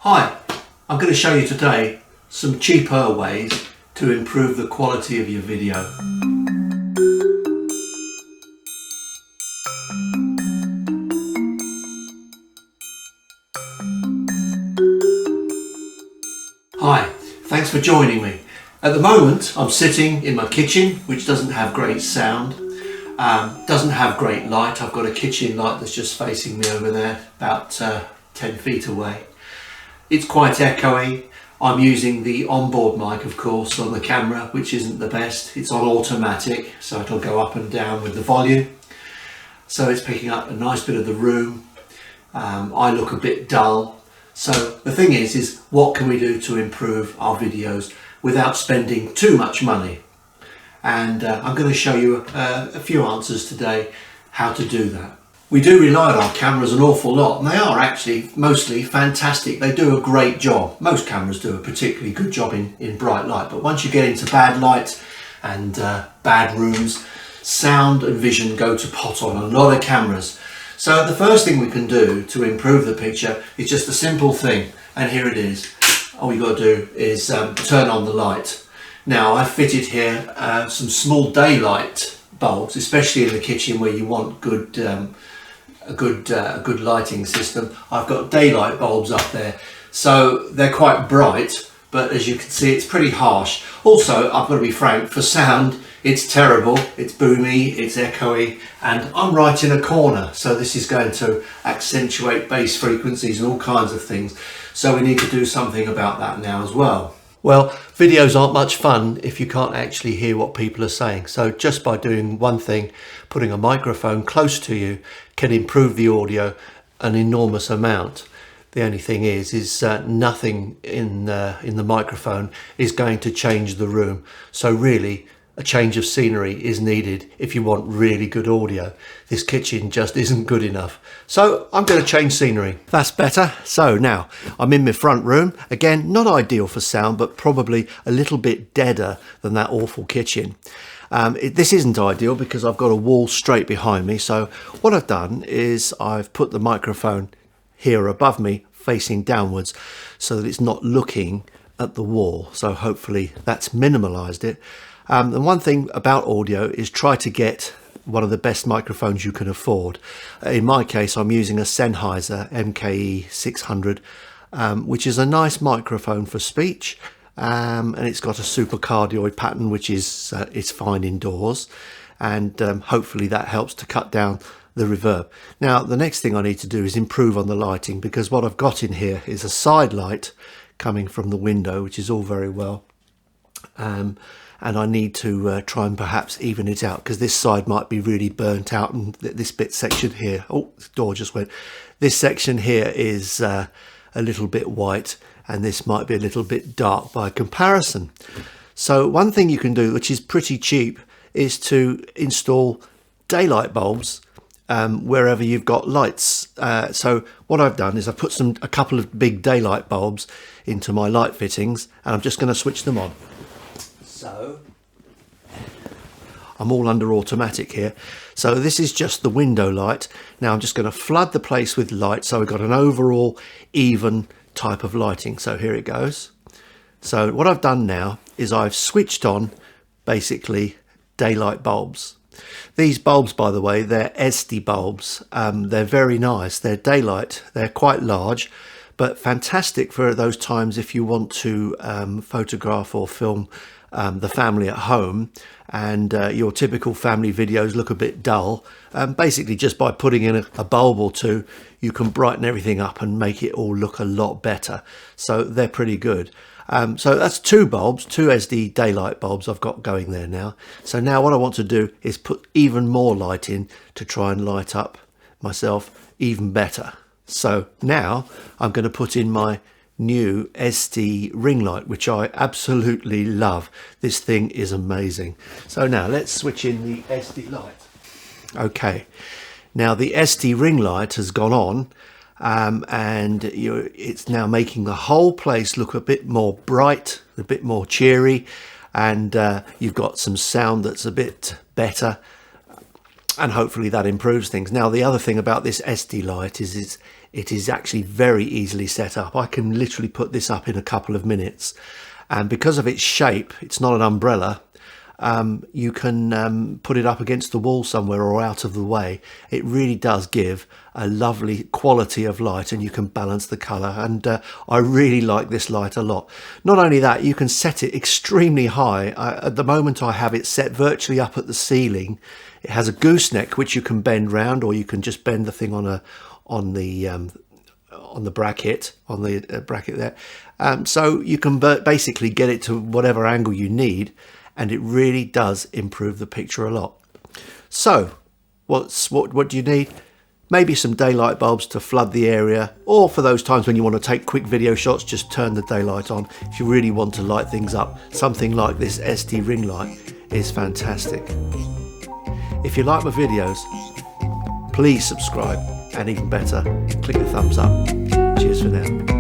Hi, I'm going to show you today some cheaper ways to improve the quality of your video. Hi, thanks for joining me. At the moment I'm sitting in my kitchen, which doesn't have great sound, doesn't have great light. I've got a kitchen light that's just facing me over there, about 10 feet away. It's quite echoey. I'm using the onboard mic, of course, on the camera, which isn't the best. It's on automatic, so it'll go up and down with the volume. So it's picking up a nice bit of the room. I look a bit dull. So the thing is what can we do to improve our videos without spending too much money? And I'm going to show you a few answers today how to do that. We do rely on our cameras an awful lot, and they are actually mostly fantastic. They do a great job. Most cameras do a particularly good job in bright light, but once you get into bad light and bad rooms, sound and vision go to pot on a lot of cameras. So the first thing we can do to improve the picture is just a simple thing, and here it is. All you've got to do is turn on the light. Now I've fitted here some small daylight bulbs, especially in the kitchen where you want a good lighting system. I've got daylight bulbs up there, so they're quite bright, but as you can see it's pretty harsh. Also, I've got to be frank, for sound it's terrible, it's boomy, it's echoey, and I'm right in a corner, so this is going to accentuate bass frequencies and all kinds of things, so we need to do something about that now as well. Well, videos aren't much fun if you can't actually hear what people are saying. So just by doing one thing, putting a microphone close to you can improve the audio an enormous amount. The only thing is nothing in the microphone is going to change the room. So really, a change of scenery is needed if you want really good audio. This kitchen just isn't good enough. So I'm going to change scenery. That's better. So now I'm in my front room. Again, not ideal for sound, but probably a little bit deader than that awful kitchen. This isn't ideal because I've got a wall straight behind me. So what I've done is I've put the microphone here above me facing downwards so that it's not looking at the wall. So hopefully that's minimalized it. And one thing about audio is try to get one of the best microphones you can afford. In my case, I'm using a Sennheiser MKE 600, which is a nice microphone for speech, and it's got a super cardioid pattern, which is it's fine indoors, and hopefully that helps to cut down the reverb. Now, the next thing I need to do is improve on the lighting, because what I've got in here is a side light coming from the window, which is all very well. And I need to try and perhaps even it out, because this side might be really burnt out, and this bit section here, oh, the door just went, this section here is a little bit white, and this might be a little bit dark by comparison. So one thing you can do, which is pretty cheap, is to install daylight bulbs wherever you've got lights. So what I've done is I've put a couple of big daylight bulbs into my light fittings, and I'm just going to switch them on. So I'm all under automatic here. So this is just the window light. Now I'm just going to flood the place with light, so we've got an overall even type of lighting. So here it goes. So what I've done now is I've switched on basically daylight bulbs. These bulbs, by the way, they're Esddi bulbs. They're very nice. They're daylight. They're quite large, but fantastic for those times if you want to photograph or film the family at home, and your typical family videos look a bit dull. Basically, just by putting in a bulb or two, you can brighten everything up and make it all look a lot better. So they're pretty good. So that's two bulbs, two Esddi daylight bulbs I've got going there now. So now what I want to do is put even more light in to try and light up myself even better. So now I'm going to put in my new Esddi ring light, which I absolutely love. This thing is amazing. So now let's switch in the Esddi light. Okay, now the Esddi ring light has gone on, and it's now making the whole place look a bit more bright, a bit more cheery, and you've got some sound that's a bit better, and hopefully that improves things. Now the other thing about this Esddi light is it is actually very easily set up. I can literally put this up in a couple of minutes, and because of its shape, it's not an umbrella. You can put it up against the wall somewhere or out of the way. It really does give a lovely quality of light, and you can balance the colour, and I really like this light a lot. Not only that, you can set it extremely high. At the moment I have it set virtually up at the ceiling. It has a gooseneck which you can bend round, or you can just bend the thing on the bracket, bracket there. So you can basically get it to whatever angle you need, and it really does improve the picture a lot. So what do you need? Maybe some daylight bulbs to flood the area, or for those times when you want to take quick video shots, just turn the daylight on. If you really want to light things up, something like this Esddi ring light is fantastic. If you like my videos, please subscribe, and even better, click the thumbs up. Cheers for now.